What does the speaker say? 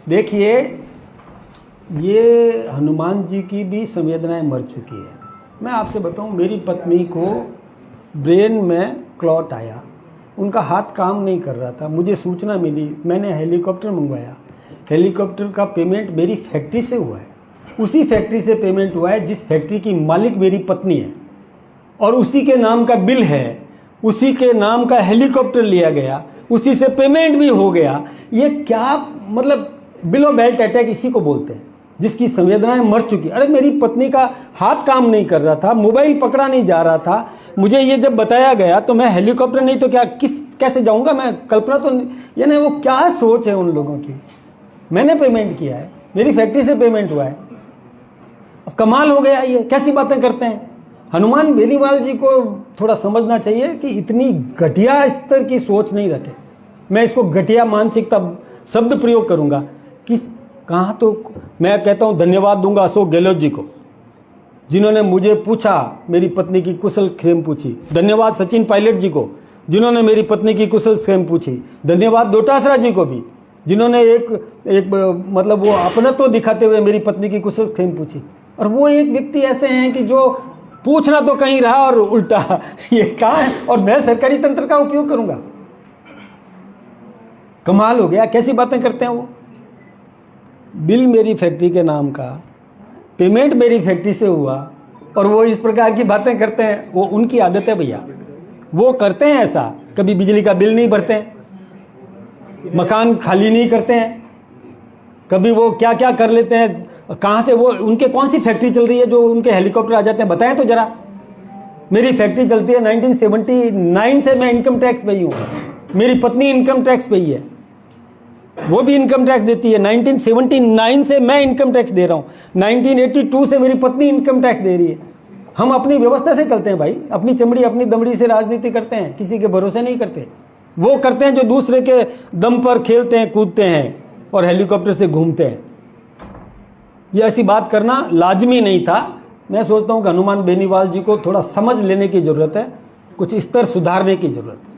देखिए, ये हनुमान जी की भी संवेदनाएं मर चुकी है। मैं आपसे बताऊं, मेरी पत्नी को ब्रेन में क्लॉट आया, उनका हाथ काम नहीं कर रहा था। मुझे सूचना मिली, मैंने हेलीकॉप्टर मंगवाया। हेलीकॉप्टर का पेमेंट मेरी फैक्ट्री से हुआ है, उसी फैक्ट्री से पेमेंट हुआ है जिस फैक्ट्री की मालिक मेरी पत्नी है, और उसी के नाम का बिल है, उसी के नाम का हेलीकॉप्टर लिया गया, उसी से पेमेंट भी हो गया। ये क्या मतलब बिलो बेल्ट अटैक इसी को बोलते हैं, जिसकी संवेदनाएं मर चुकी। अरे मेरी पत्नी का हाथ काम नहीं कर रहा था, मोबाइल पकड़ा नहीं जा रहा था। मुझे ये जब बताया गया तो मैं हेलीकॉप्टर नहीं तो क्या कैसे जाऊंगा मैं, कल्पना तो यानी वो क्या सोच है उन लोगों की। मैंने पेमेंट किया है, मेरी फैक्ट्री से पेमेंट हुआ है। अब कमाल हो गया, ये कैसी बातें करते हैं। हनुमान बेनीवाल जी को थोड़ा समझना चाहिए कि इतनी घटिया स्तर की सोच नहीं रखे। मैं इसको घटिया मानसिकता शब्द प्रयोग करूंगा। किस कहाँ तो मैं कहता हूं धन्यवाद दूंगा अशोक गहलोत जी को, जिन्होंने मुझे पूछा, मेरी पत्नी की कुशल क्षेम पूछी। धन्यवाद सचिन पायलट जी को, जिन्होंने मेरी पत्नी की कुशल क्षेम पूछी। धन्यवाद डोटासरा जी को भी, जिन्होंने एक मतलब वो अपनत्व दिखाते हुए मेरी पत्नी की कुशल क्षेम पूछी। और वो एक व्यक्ति ऐसे हैं कि जो पूछना तो कहीं रहा और उल्टा ये कहाँ है, और मैं सरकारी तंत्र का उपयोग करूंगा। कमाल हो गया, कैसी बातें करते हैं वो। बिल मेरी फैक्ट्री के नाम का, पेमेंट मेरी फैक्ट्री से हुआ, और वो इस प्रकार की बातें करते हैं। वो उनकी आदत है भैया, वो करते हैं ऐसा। कभी बिजली का बिल नहीं भरते हैं, मकान खाली नहीं करते हैं, कभी वो क्या क्या कर लेते हैं। कहाँ से वो, उनके कौन सी फैक्ट्री चल रही है जो उनके हेलीकॉप्टर आ जाते हैं, बताएं तो जरा। मेरी फैक्ट्री चलती है 1979 से, मैं इनकम टैक्स पे ही हूँ। मेरी पत्नी इनकम टैक्स पे ही है, वो भी इनकम टैक्स देती है। 1979 से मैं इनकम टैक्स दे रहा हूँ, 1982 से मेरी पत्नी इनकम टैक्स दे रही है। हम अपनी व्यवस्था से चलते हैं भाई, अपनी चमड़ी अपनी दमड़ी से राजनीति करते हैं, किसी के भरोसे नहीं करते। वो करते हैं जो दूसरे के दम पर खेलते हैं, कूदते हैं और हेलीकॉप्टर से घूमते हैं। ये ऐसी बात करना लाजमी नहीं था। मैं सोचता हूँ कि हनुमान बेनीवाल जी को थोड़ा समझ लेने की ज़रूरत है, कुछ स्तर सुधारने की ज़रूरत है।